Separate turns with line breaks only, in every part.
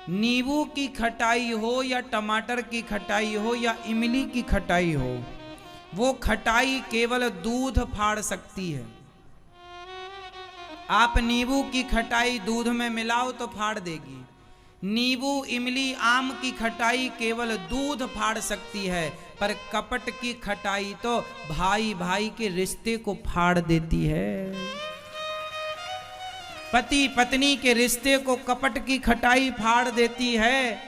नींबू की खटाई हो या टमाटर की खटाई हो या इमली की खटाई हो, वो खटाई केवल दूध फाड़ सकती है। आप नींबू की खटाई दूध में मिलाओ तो फाड़ देगी। नींबू, इमली, आम की खटाई केवल दूध फाड़ सकती है, पर कपट की खटाई तो भाई भाई के रिश्ते को फाड़ देती है। पति पत्नी के रिश्ते को कपट की खटाई फाड़ देती है।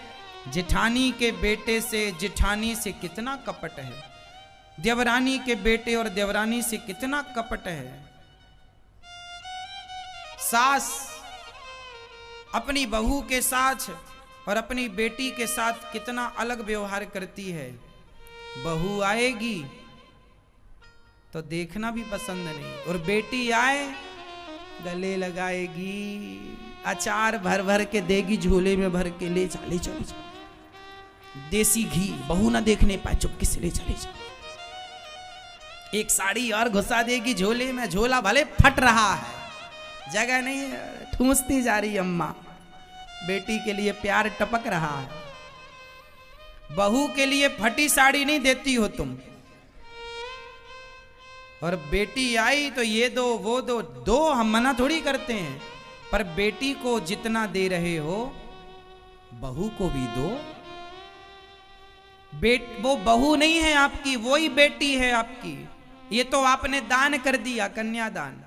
जेठानी के बेटे से जेठानी से कितना कपट है, देवरानी के बेटे और देवरानी से कितना कपट है। सास अपनी बहू के साथ और अपनी बेटी के साथ कितना अलग व्यवहार करती है। बहू आएगी तो देखना भी पसंद नहीं, और बेटी आए गले लगाएगी, अचार भर भर के देगी, झोले में भर के ले चले चले, देसी घी बहू ना देखने पाए चुपके से ले चले जा। एक साड़ी और घुसा देगी झोले में, झोला भले फट रहा है, जगह नहीं है, ठूंसती जा रही अम्मा। बेटी के लिए प्यार टपक रहा है। बहू के लिए फटी साड़ी नहीं देती हो तुम, और बेटी आई तो ये दो वो दो, दो हम मना थोड़ी करते हैं, पर बेटी को जितना दे रहे हो बहू को भी दो। वो बहू नहीं है आपकी, वो ही बेटी है आपकी। ये तो आपने दान कर दिया, कन्यादान।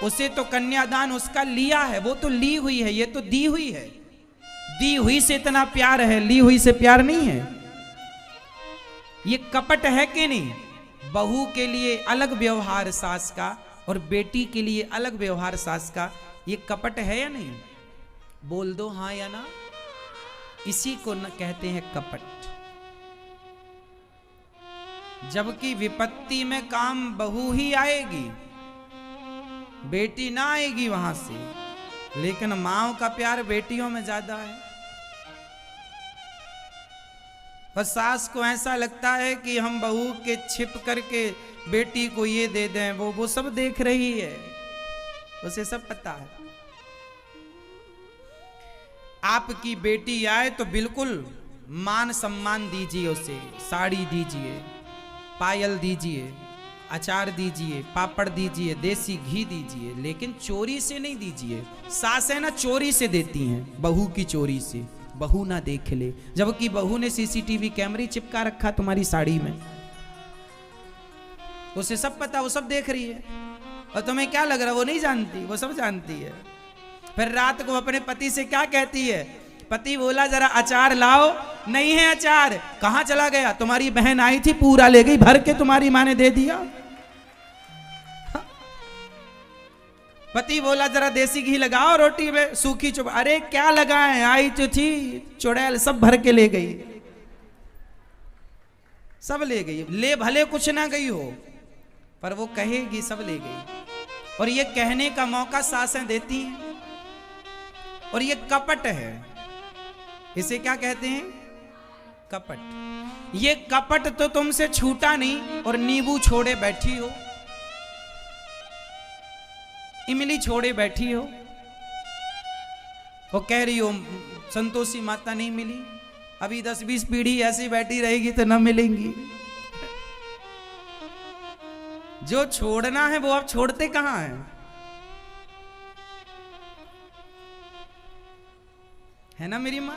उसे तो कन्यादान उसका लिया है, वो तो ली हुई है, ये तो दी हुई है। दी हुई से इतना प्यार है, ली हुई से प्यार नहीं है। ये कपट है कि नहीं? बहू के लिए अलग व्यवहार सास का, और बेटी के लिए अलग व्यवहार सास का। ये कपट है या नहीं? बोल दो हाँ या ना। इसी को न कहते हैं कपट। जबकि विपत्ति में काम बहू ही आएगी, बेटी ना आएगी वहां से। लेकिन माओ का प्यार बेटियों में ज्यादा है। और सास को ऐसा लगता है कि हम बहू के छिप करके बेटी को ये दे दें, वो सब देख रही है, उसे सब पता है। आपकी बेटी आए तो बिल्कुल मान सम्मान दीजिए उसे, साड़ी दीजिए, पायल दीजिए, अचार दीजिए, पापड़ दीजिए, देसी घी दीजिए, लेकिन चोरी से नहीं दीजिए। सास है ना चोरी से देती हैं, बहू की चोरी से, बहू ना देख ले। जबकि बहू ने सीसीटीवी कैमरे चिपका रखा तुम्हारी साड़ी में, उसे सब पता, वो सब देख रही है। और तुम्हें क्या लग रहा है वो नहीं जानती? वो सब जानती है। फिर रात को अपने पति से क्या कहती है? पति बोला जरा अचार लाओ, नहीं है अचार, कहां चला गया? तुम्हारी बहन आई थी, पूरा ले गई भर के, तुम्हारी मां ने दे दिया। पति बोला जरा देसी घी लगाओ रोटी में, सूखी चुप, अरे क्या लगाए, आई तो थी चुड़ैल, सब भर के ले गई, सब ले गई। ले भले कुछ ना गई हो, पर वो कहेगी सब ले गई। और ये कहने का मौका सासें देती हैं। और ये कपट है। इसे क्या कहते हैं? कपट। ये कपट तो तुमसे छूटा नहीं, और नींबू छोड़े बैठी हो, इमली छोड़े बैठी हो, वो कह रही हो संतोषी माता नहीं मिली, अभी 10-20 पीढ़ी ऐसी बैठी रहेगी तो न मिलेंगी। जो छोड़ना है वो आप छोड़ते कहां हैं? है ना मेरी मां?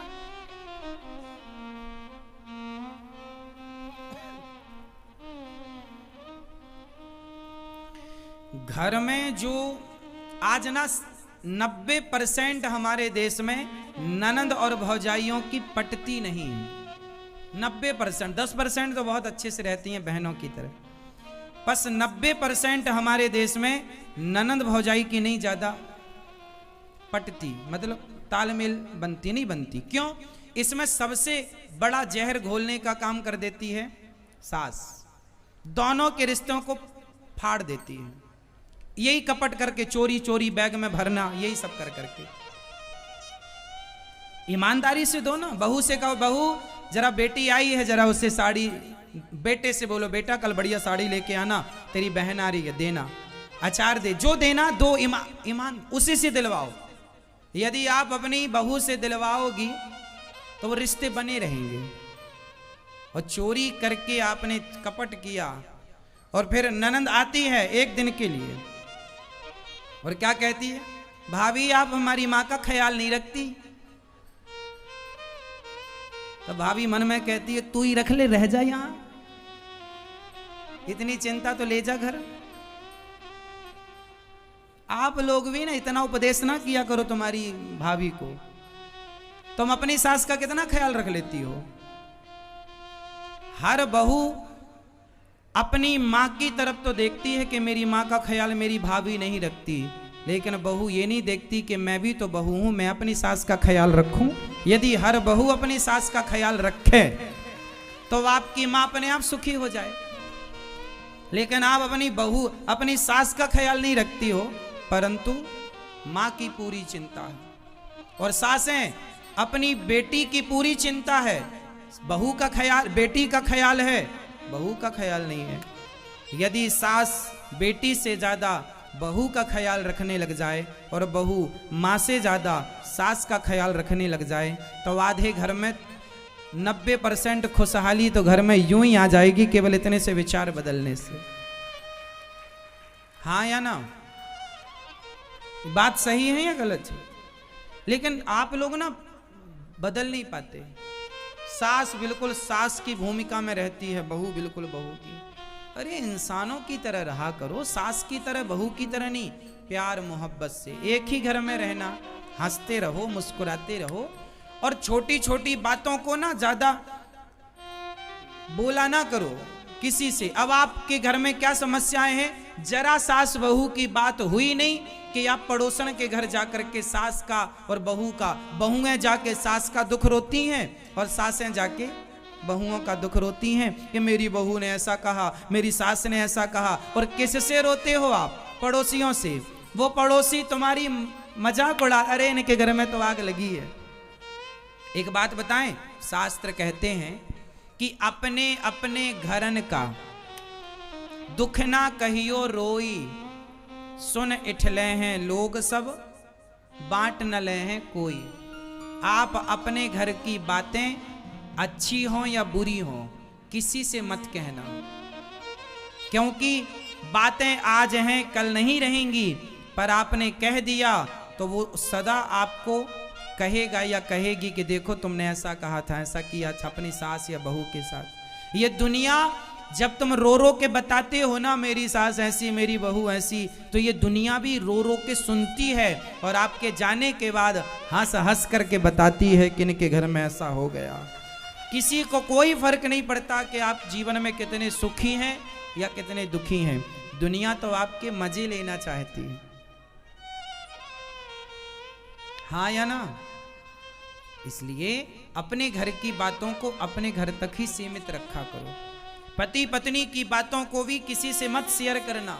घर में जो आज ना 90% हमारे देश में ननंद और भौजाइयों की पटती नहीं है। 90%, 10% तो बहुत अच्छे से रहती हैं बहनों की तरह, बस 90% हमारे देश में ननंद भौजाई की नहीं ज्यादा पटती, मतलब तालमेल बनती नहीं बनती। क्यों? इसमें सबसे बड़ा जहर घोलने का काम कर देती है सास, दोनों के रिश्तों को फाड़ देती है। यही कपट करके, चोरी चोरी बैग में भरना, यही सब कर करके। ईमानदारी से दो ना। बहू से कहो बहू जरा बेटी आई है, जरा उससे साड़ी, बेटे से बोलो बेटा कल बढ़िया साड़ी लेके आना, तेरी बहन आ रही है, देना। अचार दे, जो देना दो, ईमान उसी से दिलवाओ। यदि आप अपनी बहू से दिलवाओगी तो वो रिश्ते बने रहेंगे। और चोरी करके आपने कपट किया और फिर ननंद आती है एक दिन के लिए और क्या कहती है, भाभी आप हमारी माँ का ख्याल नहीं रखती। तो भाभी मन में कहती है तू ही रख ले, रह जा यहां, इतनी चिंता तो ले जा घर। आप लोग भी ना इतना उपदेश ना किया करो तुम्हारी भाभी को, तुम अपनी सास का कितना ख्याल रख लेती हो। हर बहू अपनी माँ की तरफ तो देखती है कि मेरी माँ का ख्याल मेरी भाभी नहीं रखती, लेकिन बहू ये नहीं देखती कि मैं भी तो बहू हूं, मैं अपनी सास का ख्याल रखूं। यदि हर बहू अपनी सास का ख्याल रखे तो आपकी माँ अपने आप सुखी हो जाए। लेकिन आप अपनी बहू अपनी सास का ख्याल नहीं रखती हो, परंतु माँ की पूरी चिंता है। और सासें अपनी बेटी की पूरी चिंता है, बहू का ख्याल, बेटी का ख्याल है, बहू का ख्याल नहीं है। यदि सास बेटी से ज्यादा बहू का ख्याल रखने लग जाए और बहू माँ से ज्यादा सास का ख्याल रखने लग जाए तो आधे घर में 90% खुशहाली तो घर में यूं ही आ जाएगी, केवल इतने से विचार बदलने से। हाँ या ना? बात सही है या गलत है? लेकिन आप लोग ना बदल नहीं पाते। सास बिल्कुल सास की भूमिका में रहती है, बहू बिल्कुल बहू की। अरे इंसानों की तरह रहा करो, सास की तरह बहू की तरह नहीं, प्यार मोहब्बत से एक ही घर में रहना, हंसते रहो, मुस्कुराते रहो और छोटी छोटी बातों को ना ज्यादा बोला ना करो किसी से। अब आपके घर में क्या समस्याएं हैं, जरा सास बहू की बात हुई नहीं कि आप पड़ोसन के घर जाकर के सास का और बहू का, बहुएं जाके सास का दुख रोती हैं और सासें जाके बहुओं का दुख रोती हैं कि मेरी बहू ने ऐसा कहा, मेरी सास ने ऐसा कहा। और किससे रोते हो आप? पड़ोसियों से। वो पड़ोसी तुम्हारी मजाक उड़ा, अरे इनके घर में तो आग लगी है। एक बात बताएं, शास्त्र कहते हैं कि अपने अपने घरन का दुख ना कहियो रोई, सुन इठले हैं लोग सब, बांट न ले हैं कोई। आप अपने घर की बातें अच्छी हो या बुरी हो किसी से मत कहना, क्योंकि बातें आज हैं कल नहीं रहेंगी। पर आपने कह दिया तो वो सदा आपको कहेगा या कहेगी कि देखो तुमने ऐसा कहा था, ऐसा किया था अपनी सास या बहू के साथ। ये दुनिया जब तुम रो रो के बताते हो ना मेरी सास ऐसी, मेरी बहू ऐसी, तो ये दुनिया भी रो रो के सुनती है और आपके जाने के बाद हंस हंस करके बताती है कि इनके घर में ऐसा हो गया। किसी को कोई फर्क नहीं पड़ता कि आप जीवन में कितने सुखी हैं या कितने दुखी हैं, दुनिया तो आपके मजे लेना चाहती है। हाँ या ना? इसलिए अपने घर की बातों को अपने घर तक ही सीमित रखा करो। पति पत्नी की बातों को भी किसी से मत शेयर करना।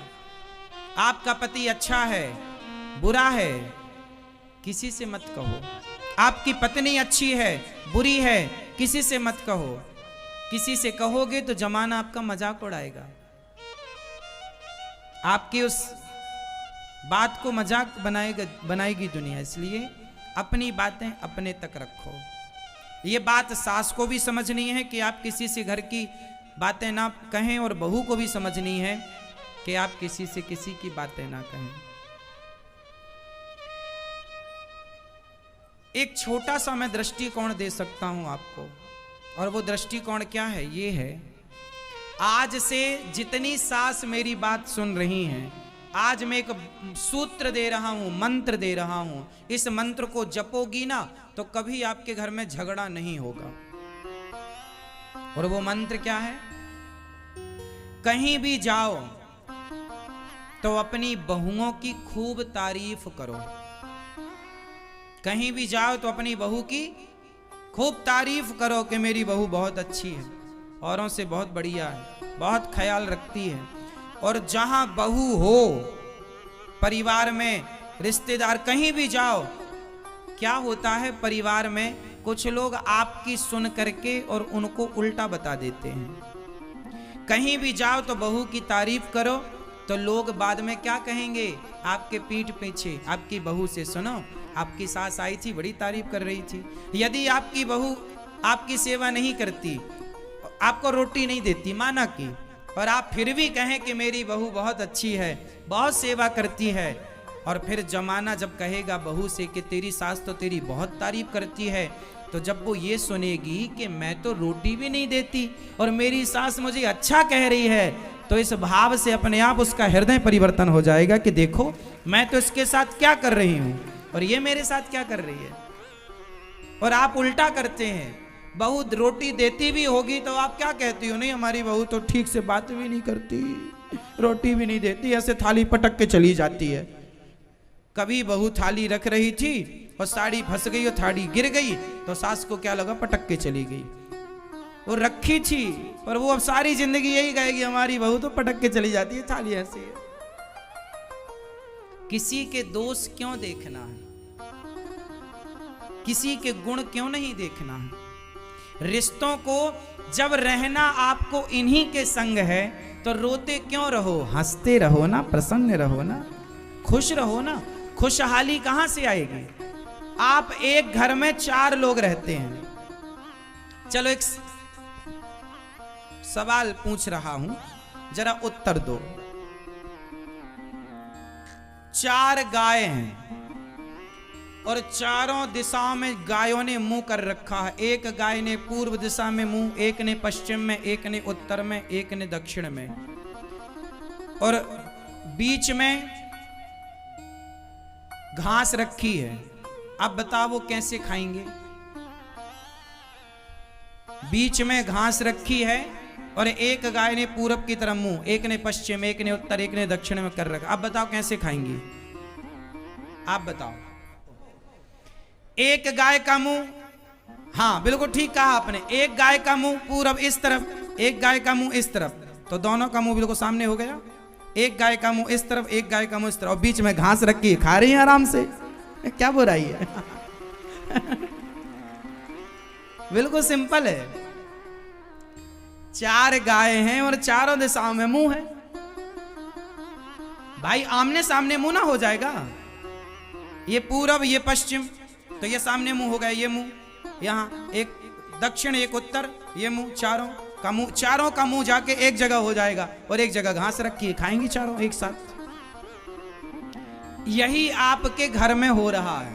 आपका पति अच्छा है बुरा है किसी से मत कहो, आपकी पत्नी अच्छी है बुरी है किसी से मत कहो। किसी से कहोगे तो जमाना आपका मजाक उड़ाएगा, आपकी उस बात को मजाक बनाएगी दुनिया। इसलिए अपनी बातें अपने तक रखो। ये बात सास को भी समझनी है कि आप किसी से घर की बातें ना कहें, और बहू को भी समझनी है कि आप किसी से किसी की बातें ना कहें। एक छोटा सा मैं दृष्टिकोण दे सकता हूं आपको, और वो दृष्टिकोण क्या है? ये है, आज से जितनी सास मेरी बात सुन रही हैं, आज मैं एक सूत्र दे रहा हूं, मंत्र दे रहा हूं। इस मंत्र को जपोगी ना तो कभी आपके घर में झगड़ा नहीं होगा। और वो मंत्र क्या है? कहीं भी जाओ तो अपनी बहुओं की खूब तारीफ करो। कहीं भी जाओ तो अपनी बहू की खूब तारीफ करो कि मेरी बहू बहुत अच्छी है, औरों से बहुत बढ़िया है, बहुत ख्याल रखती है। और जहां बहू हो, परिवार में, रिश्तेदार, कहीं भी जाओ, क्या होता है परिवार में, कुछ लोग आपकी सुन करके और उनको उल्टा बता देते हैं। कहीं भी जाओ तो बहू की तारीफ करो तो लोग बाद में क्या कहेंगे? आपके पीठ पीछे आपकी बहू से सुनो आपकी सास आई थी, बड़ी तारीफ कर रही थी। यदि आपकी बहू आपकी सेवा नहीं करती, आपको रोटी नहीं देती, माना कि, और आप फिर भी कहें कि मेरी बहू बहुत अच्छी है, बहुत सेवा करती है, और फिर जमाना जब कहेगा बहू से कि तेरी सास तो तेरी बहुत तारीफ करती है, तो जब वो ये सुनेगी कि मैं तो रोटी भी नहीं देती और मेरी सास मुझे अच्छा कह रही है, तो इस भाव से अपने आप उसका हृदय परिवर्तन हो जाएगा कि देखो मैं तो इसके साथ क्या कर रही हूं और ये मेरे साथ क्या कर रही है। और आप उल्टा करते हैं, बहू रोटी देती भी होगी तो आप क्या कहती हो, नहीं हमारी बहू तो ठीक से बात भी नहीं करती, रोटी भी नहीं देती, ऐसे थाली पटक के चली जाती है। कभी बहू थाली रख रही थी और साड़ी फंस गई और थाली गिर गई, तो सास को क्या लगा, पटक के चली गई। वो रखी थी और वो अब सारी जिंदगी यही कहेगी हमारी बहू तो पटक के चली जाती है, थाली ऐसे है। किसी के दोष क्यों देखना है, किसी के गुण क्यों नहीं देखना है। रिश्तों को जब रहना आपको इन्हीं के संग है तो रोते क्यों रहो, हंसते रहो ना, प्रसन्न रहो ना, खुश रहो ना। खुशहाली कहां से आएगी। आप एक घर में 4 लोग रहते हैं, चलो एक सवाल पूछ रहा हूं, जरा उत्तर दो। 4 गाय हैं और चारों दिशाओं में गायों ने मुंह कर रखा है। एक गाय ने पूर्व दिशा में मुंह, एक ने पश्चिम में, एक ने उत्तर में, एक ने दक्षिण में, और बीच में घास रखी है। अब बताओ वो कैसे खाएंगे। बीच में घास रखी है और एक गाय ने पूरब की तरफ मुंह, एक ने पश्चिम, एक ने उत्तर, एक ने दक्षिण में कर रखा। अब बताओ कैसे खाएंगी, आप बताओ। एक गाय का मुंह, हाँ बिल्कुल ठीक कहा आपने, एक गाय का मुंह पूरब इस तरफ, एक गाय का मुंह इस तरफ, तो दोनों का मुंह बिल्कुल सामने हो गया। एक गाय का मुंह इस तरफ, एक गाय का मुंह इस तरफ, और बीच में घास रखी है, खा रही है आराम से, क्या बुराई है। बिल्कुल सिंपल है। 4 गाय हैं और चारों दिशाओं में मुंह है। भाई आमने सामने मुंह ना हो जाएगा, ये पूरब ये पश्चिम, तो ये सामने मुंह हो गया, ये मुंह यहाँ, एक दक्षिण एक उत्तर, ये मुंह, चारों का मुंह जाके एक जगह हो जाएगा और एक जगह घास रखी है, खाएंगी चारों एक साथ। यही आपके घर में हो रहा है।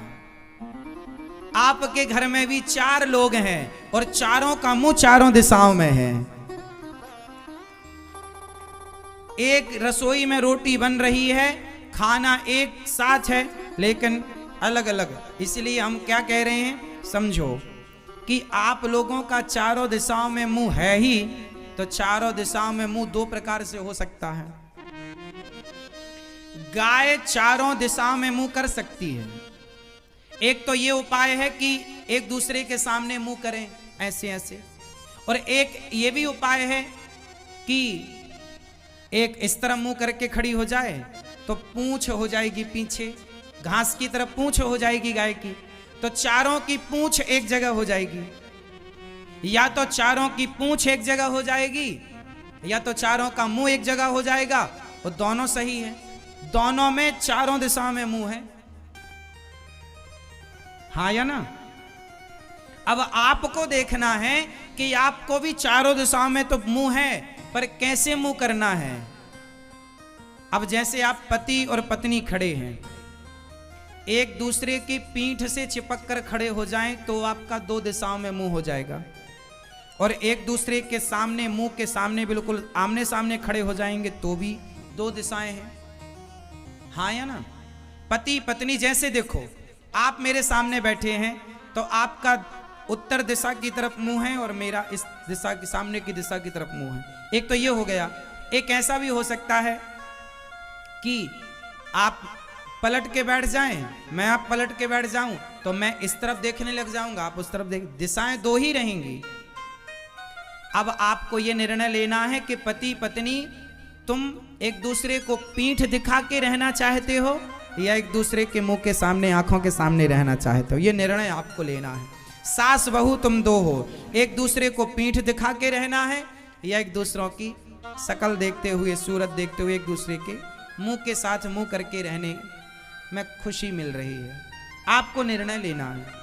आपके घर में भी 4 लोग हैं और चारों का मुंह चारों दिशाओं में है। एक रसोई में रोटी बन रही है, खाना एक साथ है लेकिन अलग अलग। इसलिए हम क्या कह रहे हैं, समझो कि आप लोगों का चारों दिशाओं में मुंह है ही, तो चारों दिशाओं में मुंह 2 प्रकार से हो सकता है। गाय चारों दिशाओं में मुंह कर सकती है। एक तो ये उपाय है कि एक दूसरे के सामने मुंह करें ऐसे ऐसे, और एक ये भी उपाय है कि एक इस तरह मुंह करके खड़ी हो जाए तो पूंछ हो जाएगी पीछे, घास की तरफ पूंछ हो जाएगी गाय की, तो चारों की पूंछ एक जगह हो जाएगी। या तो चारों की पूंछ एक जगह हो जाएगी या तो चारों का मुंह एक जगह हो जाएगा, और दोनों सही है। दोनों में चारों दिशाओं में मुंह है, हाँ या ना। अब आपको देखना है कि आपको भी चारों दिशाओं में तो मुंह है, पर कैसे मुंह करना है। अब जैसे आप पति और पत्नी खड़े हैं, एक दूसरे की पीठ से चिपक कर खड़े हो जाएं तो आपका 2 दिशाओं में मुंह हो जाएगा, और एक दूसरे के सामने मुंह के सामने बिल्कुल आमने सामने खड़े हो जाएंगे तो भी 2 दिशाएं हैं, हाँ या ना। पति पत्नी जैसे देखो, आप मेरे सामने बैठे हैं तो आपका उत्तर दिशा की तरफ मुंह है और मेरा इस दिशा की सामने की दिशा की तरफ मुंह है। एक तो ये हो गया। एक ऐसा भी हो सकता है कि आप पलट के बैठ जाएं, मैं आप पलट के बैठ जाऊं, तो मैं इस तरफ देखने लग जाऊंगा, आप उस तरफ देख, दिशाएं 2 ही रहेंगी। अब आपको यह निर्णय लेना है कि पति पत्नी तुम एक दूसरे को पीठ दिखा के रहना चाहते हो या एक दूसरे के मुंह के सामने, आंखों के सामने रहना चाहते हो। यह निर्णय आपको लेना है। सास बहू तुम 2 हो, एक दूसरे को पीठ दिखा के रहना है या एक दूसरों की शकल देखते हुए, सूरत देखते हुए एक दूसरे के मुंह के साथ मुंह करके रहने में खुशी मिल रही है। आपको निर्णय लेना है।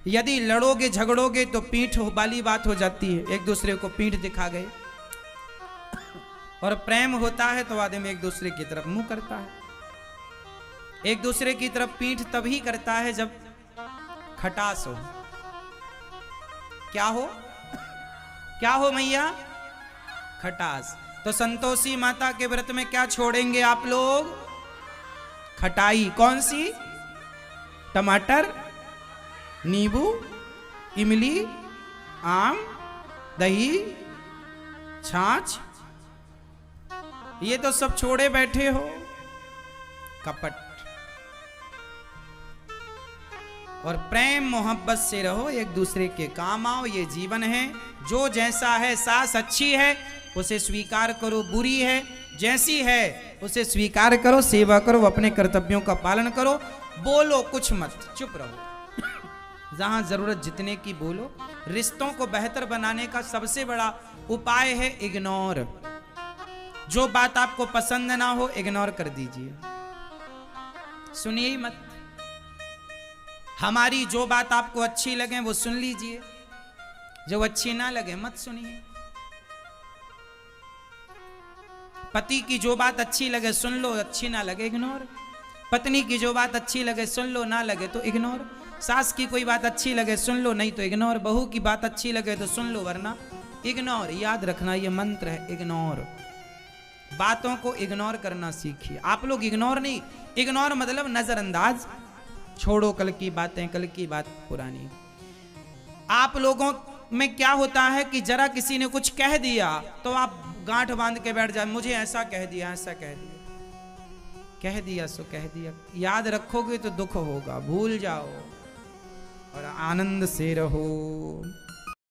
यदि लड़ोगे झगड़ोगे तो पीठ वाली बात हो जाती है, एक दूसरे को पीठ दिखा गए। और प्रेम होता है तो आदमी एक दूसरे की तरफ मुंह करता है। एक दूसरे की तरफ पीठ तभी करता है जब खटास हो। क्या हो? क्या हो मैया? खटास। तो संतोषी माता के व्रत में क्या छोड़ेंगे आप लोग? खटाई। कौन सी? टमाटर, नींबू, इमली, आम, दही, छाछ, ये तो सब छोड़े बैठे हो। कपट। और प्रेम मोहब्बत से रहो, एक दूसरे के काम आओ, ये जीवन है। जो जैसा है, सास अच्छी है उसे स्वीकार करो, बुरी है जैसी है उसे स्वीकार करो, सेवा करो, अपने कर्तव्यों का पालन करो। बोलो कुछ मत, चुप रहो। जहां जरूरत जितने की बोलो। रिश्तों को बेहतर बनाने का सबसे बड़ा उपाय है इग्नोर। जो बात आपको पसंद ना हो इग्नोर कर दीजिए, सुनिए ही मत। हमारी जो बात आपको अच्छी लगे वो सुन लीजिए, जो अच्छी ना लगे मत सुनिए। पति की जो बात अच्छी लगे सुन लो, अच्छी ना लगे इग्नोर। पत्नी की जो बात अच्छी लगे सुन लो, ना लगे तो इग्नोर। सास की कोई बात अच्छी लगे सुन लो, नहीं तो इग्नोर। बहू की बात अच्छी लगे तो सुन लो, वरना इग्नोर। याद रखना ये मंत्र है, इग्नोर। बातों को इग्नोर करना सीखिए। आप लोग इग्नोर नहीं, इग्नोर मतलब नजरअंदाज। छोड़ो कल की बातें, कल की बात पुरानी। आप लोगों में क्या होता है कि जरा किसी ने कुछ कह दिया तो आप गांठ बांध के बैठ जाए, मुझे ऐसा कह दिया, ऐसा कह दिया। कह दिया सो कह दिया। याद रखोगे तो दुख होगा, भूल जाओ और आनंद से रहो।